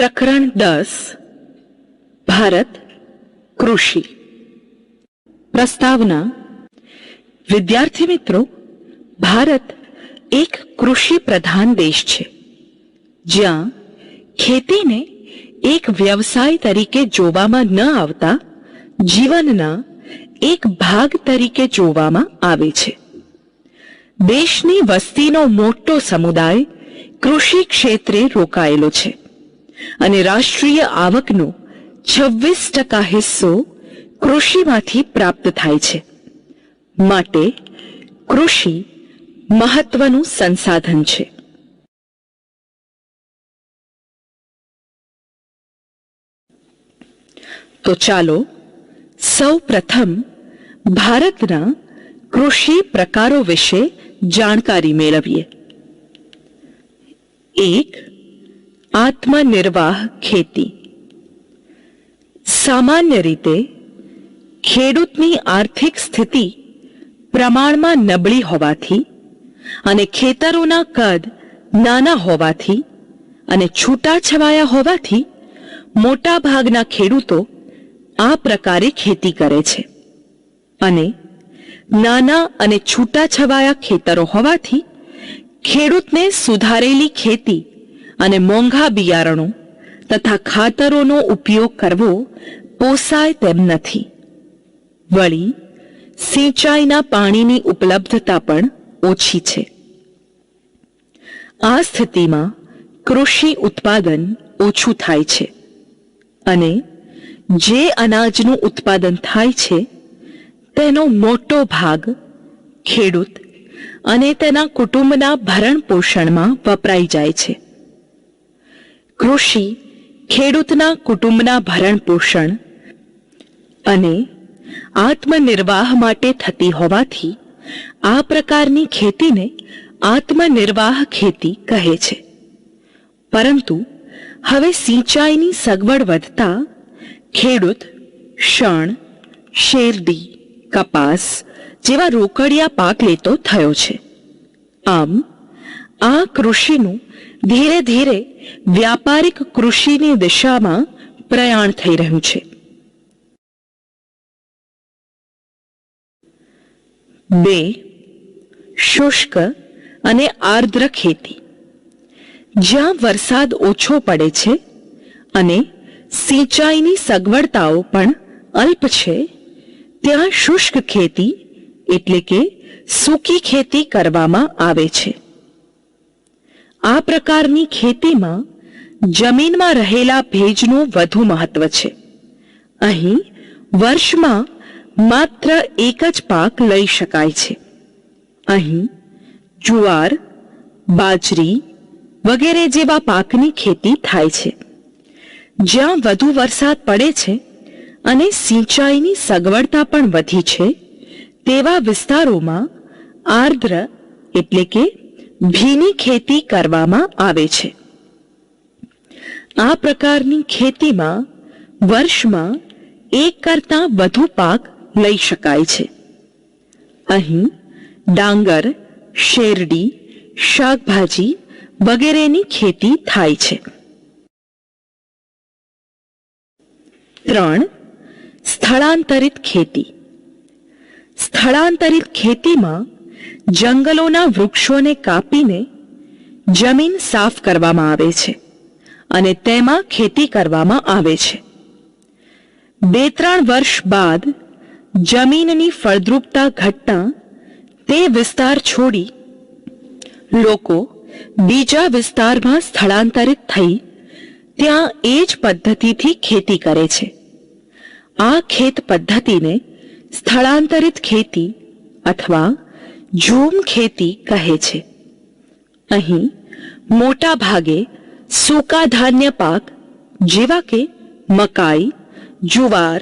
પ્રકરણ 10 ભારત કૃષિ પ્રસ્તાવના। વિદ્યાર્થી મિત્રો, ભારત એક કૃષિ પ્રધાન દેશ છે, જ્યાં ખેતીને એક વ્યવસાય તરીકે જોવામાં ન આવતા જીવનના એક ભાગ તરીકે જોવામાં આવે છે। દેશની વસ્તીનો મોટો સમુદાય કૃષિ ક્ષેત્રે રોકાયેલો છે અને રાષ્ટ્રીય આવકનો 26% હિસ્સો કૃષિમાંથી પ્રાપ્ત થાય છે। માટે કૃષિ મહત્વનું સંસાધન છે। તો ચાલો સૌ પ્રથમ ભારતના કૃષિ પ્રકારો વિશે જાણકારી મેળવીએ। 1. આત્મનિર્વાહ ખેતી। સામાન્ય રીતે ખેડૂતની આર્થિક સ્થિતિ પ્રમાણમાં નબળી હોવાથી અને ખેતરોના કદ નાના હોવાથી અને છૂટાછવાયા હોવાથી મોટા ભાગના ખેડૂતો આ પ્રકારે ખેતી કરે છે અને નાના અને છૂટાછવાયા ખેતરો હોવાથી ખેડૂતને સુધારેલી ખેતી અને મોંઘા બિયારણો તથા ખાતરોનો ઉપયોગ કરવો પોસાય તેમ નથી। વળી સિંચાઈના પાણીની ઉપલબ્ધતા પણ ઓછી છે। આ સ્થિતિમાં કૃષિ ઉત્પાદન ઓછું થાય છે અને જે અનાજનું ઉત્પાદન થાય છે તેનો મોટો ભાગ ખેડૂત અને તેના કુટુંબના ભરણ પોષણમાં વપરાઈ જાય છે। કૃષિ ખેડૂતના કુટુંબના ભરણ પોષણ અને આત્મનિર્વાહ માટે થતી હોવાથી આ પ્રકારની ખેતીને આત્મનિર્વાહ ખેતી કહે છે। પરંતુ હવે સિંચાઈની સગવડ વધતા ખેડૂત શણ, શેરડી, કપાસ જેવા રોકડિયા પાક લેતો થયો છે। આમ આ કૃષિનું ધીરે ધીરે વ્યાપારિક કૃષિની દિશામાં પ્રયાણ થઈ રહ્યું છે। 2. શુષ્ક અને આર્દ્ર ખેતી। જ્યાં વરસાદ ઓછો પડે છે અને સિંચાઈની સગવડતાઓ પણ અલ્પ છે ત્યાં શુષ્ક ખેતી એટલે કે સૂકી ખેતી કરવામાં આવે છે। આ પ્રકારની ખેતીમાં જમીનમાં રહેલા ભેજનું વધુ મહત્વ છે। અહીં વર્ષમાં માત્ર એક જ પાક લઈ શકાય છે। અહીં જુવાર, બાજરી વગેરે જેવા પાકની ખેતી થાય છે। જ્યાં વધુ વરસાદ પડે છે અને સિંચાઈની સગવડતા પણ વધી છે તેવા વિસ્તારોમાં આર્દ્ર એટલે કે ભીની ખેતી કરવામાં આવે છે। આ પ્રકારની ખેતીમાં વર્ષમાં એક કરતાં વધુ પાક લઈ શકાય છે। અહીં ડાંગર, શેરડી, શાકભાજી વગેરેની ખેતી થાય છે। 3. સ્થળાંતરિત ખેતી। સ્થળાંતરિત ખેતીમાં જંગલોના વૃક્ષોને કાપીને જમીન સાફ કરવામાં આવે છે અને તેમાં ખેતી કરવામાં આવે છે। 2-3 વર્ષ બાદ જમીનની ફળદ્રુપતા ઘટતા તે વિસ્તાર છોડી લોકો બીજા વિસ્તારમાં સ્થળાંતરિત થઈ ત્યાં એ જ પદ્ધતિથી ખેતી કરે છે। આ ખેત પદ્ધતિને સ્થળાંતરિત ખેતી અથવા ઝૂમ ખેતી કહે છે। અહીં મોટા ભાગે સૂકા ધાન્ય પાક જેવા કે મકાઈ, જુવાર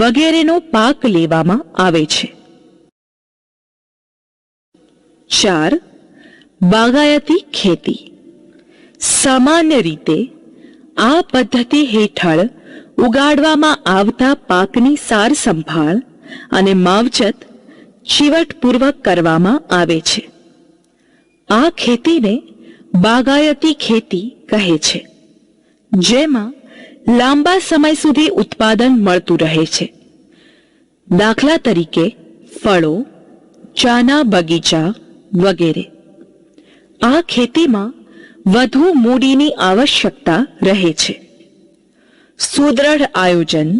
વગેરેનો પાક લેવામાં આવે છે। 4. બાગાયતી ખેતી। સામાન્ય રીતે આ પદ્ધતિ હેઠળ ઉગાડવામાં આવતા પાકની સાર સંભાળ અને માવજત ચીવટપૂર્વક કરવામાં આવે છે। આ ખેતીને બાગાયતી ખેતી કહે છે। જેમાં લાંબા સમય સુધી ઉત્પાદન મળતું રહે છે. દાખલા તરીકે ફળો, ચાના બગીચા વગેરે. આ ખેતીમાં વધુ મૂડીની આવશ્યકતા રહે છે. સુદ્રઢ આયોજન,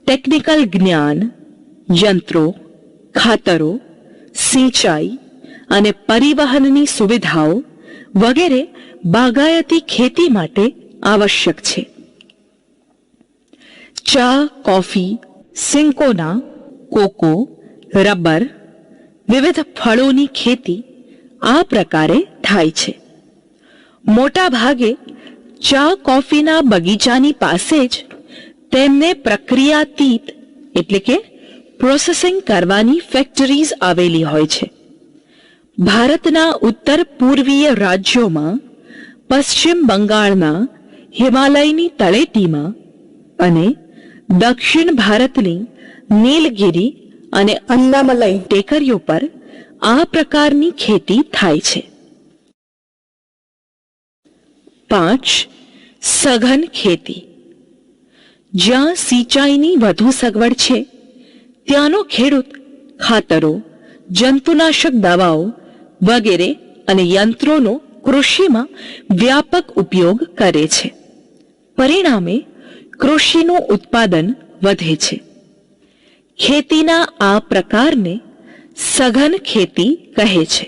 ટેકનિકલ જ્ઞાન, યંત્રો, ખાતરો, સિંચાઈ અને પરિવહનની સુવિધાઓ વગેરે બાગાયતી ખેતી માટે આવશ્યક છે. ચા, કોફી, સિંકોના, કોકો, રબર, વિવિધ ફળોની ખેતી આ પ્રકારે થાય છે. મોટા ભાગે ચા કોફીના બગીચાની પાસે જ તેમને પ્રક્રિયાતીત એટલે કે પ્રોસેસિંગ કરવાની ફેક્ટરીઝ આવેલી હોય છે. ભારતના ઉત્તર પૂર્વીય રાજ્યોમાં, પશ્ચિમ બંગાળના હિમાલયની તળેટીમાં અને દક્ષિણ ભારતની નીલગિરી અને અન્નામલઈ ટેકરીઓ પર આ પ્રકારની ખેતી થાય છે. 5. સઘન ખેતી. જ્યાં સિંચાઈની વધુ સગવડ છે ત્યાંનો ખેડૂત ખાતરો, જંતુનાશક દવાઓ વગેરે અને યંત્રોનો કૃષિમાં વ્યાપક ઉપયોગ કરે છે. પરિણામે કૃષિનું ઉત્પાદન વધે છે. ખેતીના આ પ્રકારને સઘન ખેતી કહે છે.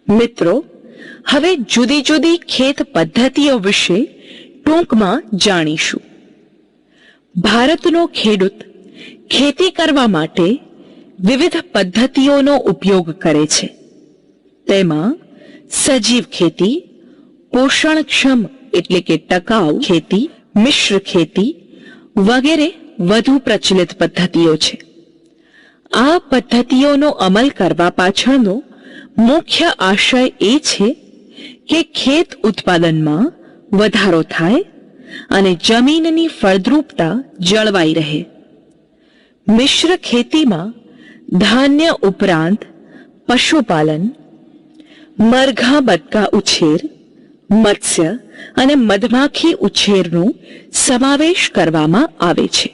મિત્રો, હવે જુદી જુદી ખેત પદ્ધતિઓ વિશે ટૂંકમાં જાણીશું. ભારતનો ખેડૂત ખેતી કરવા માટે વિવિધ પદ્ધતિઓનો ઉપયોગ કરે છે. તેમાં સજીવ ખેતી, પોષણક્ષમ એટલે કે ટકાઉ ખેતી, મિશ્ર ખેતી વગેરે વધુ પ્રચલિત પદ્ધતિઓ છે. આ પદ્ધતિઓનો અમલ કરવા પાછળનો મુખ્ય આશય એ છે કે ખેત ઉત્પાદનમાં વધારો થાય અને જમીનની ફળદ્રુપતા જળવાઈ રહે. મિશ્ર ખેતીમાં ધાન્ય ઉપરાંત પશુપાલન, મરઘા બતકા ઉછેર, મત્સ્ય અને મધમાખી ઉછેરનો સમાવેશ કરવામાં આવે છે.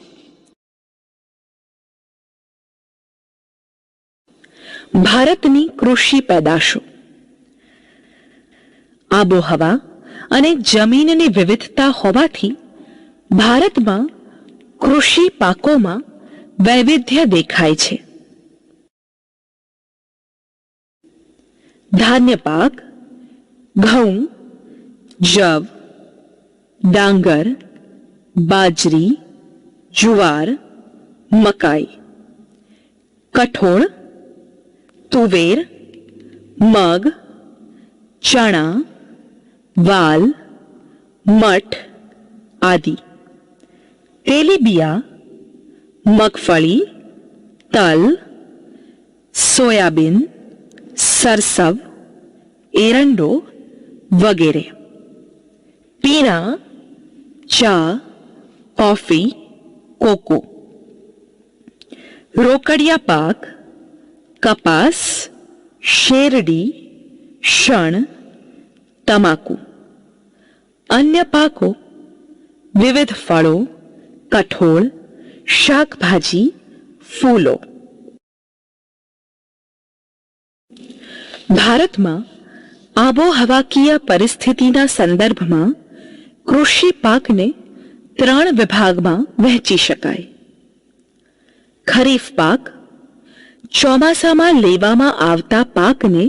ભારતની કૃષિ પેદાશો. આબોહવા અને જમીનની વિવિધતા હોવાથી ભારતમાં કૃષિ પાકોમાં વૈવિધ્ય દેખાય છે. ધાન્ય પાક, ઘઉં, જવ, ડાંગર, બાજરી, જુવાર, મકાઈ. કઠોળ, તુવેર, મગ, ચણા, વાલ, મઠ આદિ. તેલીબિયા, મગફળી, તલ, સોયાબીન, સરસવ, એરંડો વગેરે. પીણા, ચા, કોફી, કોકો. રોકડિયા પાક, કપાસ, શેરડી, શણ, તમાકુ. અન્ય પાકો વિવિધ ફળો, કઠોળ, શાકભાજી, ફૂલો. ભારતમાં આબોહવાકીય પરિસ્થિતિના સંદર્ભમાં કૃષિ પાકને 3 વિભાગમાં વહેંચી શકાય. ખરીફ પાક. ચોમાસામાં લેવામાં આવતા પાકને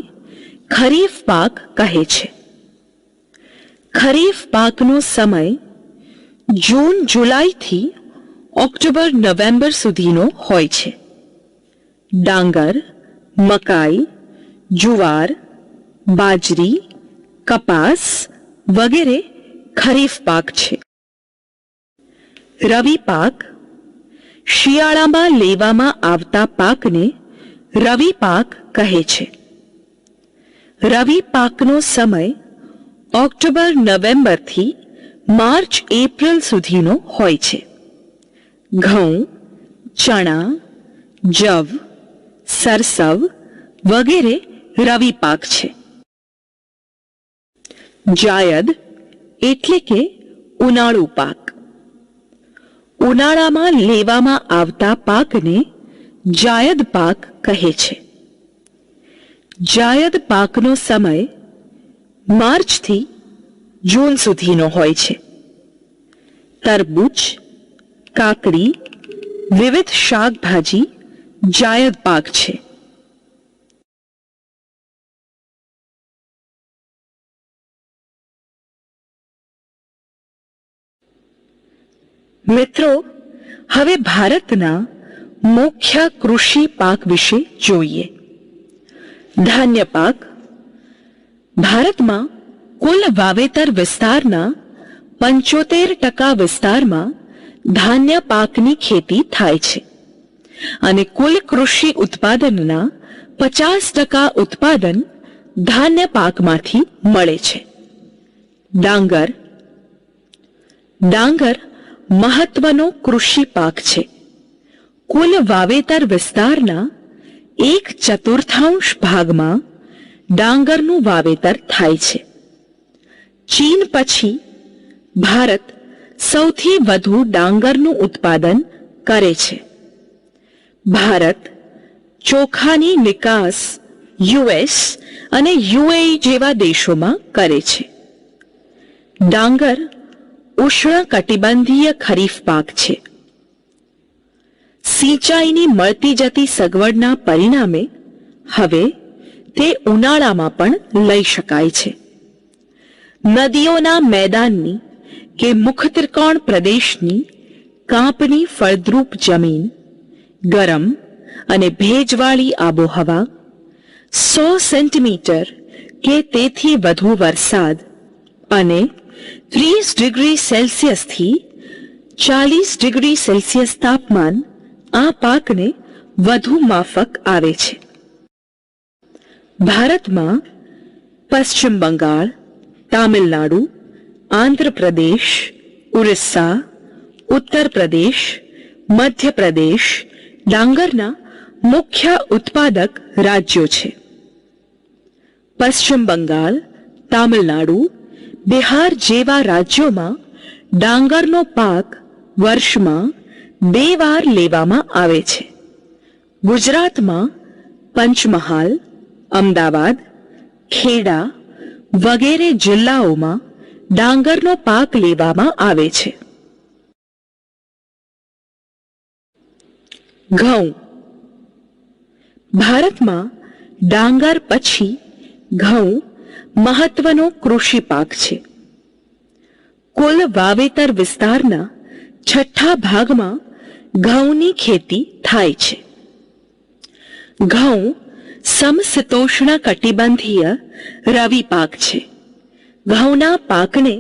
ખરીફ પાક કહે છે. ખરીફ પાકનો સમય જૂન જુલાઈથી ઓક્ટોબર નવેમ્બર સુધીનો હોય છે. ડાંગર, મકાઈ, જુવાર, બાજરી, કપાસ વગેરે ખરીફ પાક છે. રવિ પાક. શિયાળામાં લેવામાં આવતા પાકને રવિ પાક કહે છે. રવિ પાકનો સમય ઓક્ટોબર નવેમ્બરથી માર્ચ એપ્રિલ સુધીનો હોય છે. ઘઉં, ચણા, જવ, સરસવ વગેરે રવિ પાક છે. જાયદ એટલે કે ઉનાળુ પાક. ઉનાળામાં લેવામાં આવતા પાકને જાયદ પાક કહે છે. જાયદ પાકનો સમય માર્ચથી જૂન સુધીનો હોય છે. તરબૂચ, કાકડી, વિવિધ શાકભાજી જાયદ પાક છે. મિત્રો, હવે ભારતના મુખ્ય કૃષિ પાક વિશે જોઈએ. ધાન્ય પાક. ભારતમાં કુલ વાવેતર વિસ્તારના 75% વિસ્તારમાં ધાન્ય પાકની ખેતી થાય છે અને કુલ કૃષિ ઉત્પાદનના 50% ઉત્પાદન ધાન્ય પાકમાંથી મળે છે. ડાંગર. ડાંગર મહત્વનો કૃષિ પાક છે. કુલ વાવેતર વિસ્તારના 1/4 ભાગમાં ડાંગરનું વાવેતર થાય છે. ચીન પછી ભારત સૌથી વધુ ડાંગરનું ઉત્પાદન કરે છે. ભારત ચોખાની નિકાસ યુએસ અને યુએઈ જેવા દેશોમાં કરે છે. ડાંગર ઉષ્ણકટિબંધીય ખરીફ પાક છે. સિંચાઈની મળતી જતી સગવડના પરિણામે હવે તે ઉનાળામાં પણ લઈ શકાય છે. નદીઓના મેદાનની કે મુખત્રિકોણ પ્રદેશની કાંપની ફળદ્રુપ જમીન, ગરમ અને ભેજવાળી આબોહવા, 100 સેન્ટીમીટર કે તેથી વધુ વરસાદ અને 30 ડિગ્રી સેલ્સિયસથી 40 ડિગ્રી સેલ્સિયસ તાપમાન આ પાકને વધુ માફક આવે છે. ભારતમાં પશ્ચિમ બંગાળ, તામિલનાડુ, આંધ્રપ્રદેશ, ઉડીસા, ઉત્તર પ્રદેશ, મધ્યપ્રદેશ ડાંગરના મુખ્ય ઉત્પાદક રાજ્યો છે. પશ્ચિમ બંગાળ, તામિલનાડુ, બિહાર જેવા રાજ્યોમાં ડાંગરનો પાક વર્ષમાં 2 વાર લેવામાં આવે છે. ગુજરાતમાં પંચમહાલ, અમદાવાદ, ખેડા વગેરે જિલ્લાઓમાં ડાંગરનો પાક લેવામાં આવે છે. ઘઉં. ભારતમાં ડાંગર પછી ઘઉં મહત્વનો કૃષિ પાક છે. કુલ વાવેતર વિસ્તારના 6 ભાગમાં ઘઉંની ખેતી થાય છે. ઘઉં સમશીતોષ્ણ કટિબંધીય રવિ પાક છે. ઘઉંના પાકને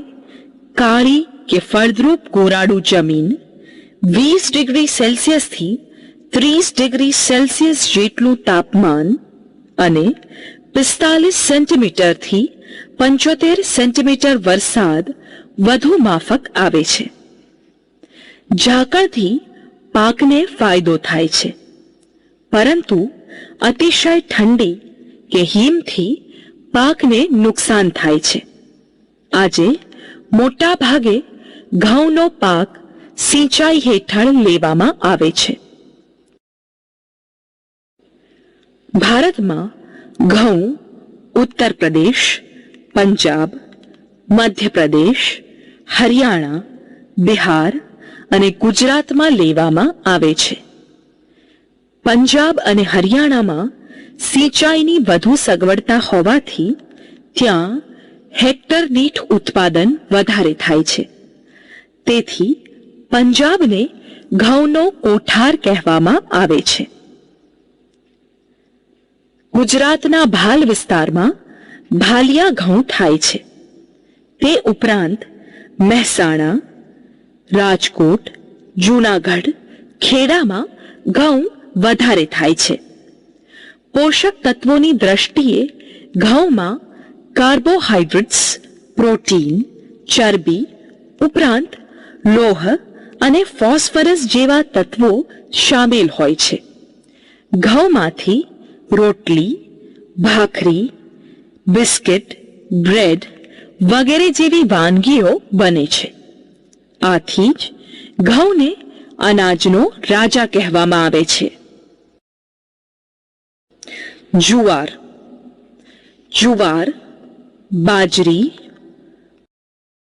કાળી કે ફળદ્રુપ ગોરાડુ જમીન, 20 ડિગ્રી સેલ્સિયસથી 30 ડિગ્રી સેલ્સિયસ જેટલું તાપમાન અને 45 સેન્ટીમીટરથી 75 સેન્ટીમીટર વરસાદ વધુ માફક આવે છે. ઝાકળથી પાકને ફાયદો થાય છે, પરંતુ અતિશય ઠંડી કે હિમથી પાકને નુકસાન થાય છે. આજે મોટા ભાગે ઘઉંનો પાક સિંચાઈ હેઠળ લેવામાં આવે છે. ભારતમાં ઘઉં ઉત્તર પ્રદેશ, પંજાબ, મધ્યપ્રદેશ, હરિયાણા, બિહાર અને ગુજરાતમાં લેવામાં આવે છે. પંજાબ અને હરિયાણામાં સિંચાઈની વધુ સગવડતા હોવાથી ત્યાં હેક્ટર દીઠ ઉત્પાદન વધારે થાય છે. તેથી પંજાબને ઘઉંનો કોઠાર કહેવામાં આવે છે. ગુજરાતના ભાલ વિસ્તારમાં ભાલિયા ઘઉં થાય છે. તે ઉપરાંત મહેસાણા, રાજકોટ, જૂનાગઢ, ખેડામાં ઘઉં વધારે થાય છે. પોષક તત્વોની દ્રષ્ટિએ ઘઉંમાં કાર્બોહાઈડ્રેટ્સ, પ્રોટીન, ચરબી ઉપરાંત લોહ અને ફોસ્ફરસ જેવા તત્વો શામેલ હોય છે. ઘઉંમાંથી રોટલી, ભાખરી, બિસ્કિટ, બ્રેડ વગેરે જેવી વાનગીઓ બને છે. આથી જ ઘઉંને અનાજનો રાજા કહેવામાં આવે છે. જુવાર, જુવાર, બાજરી,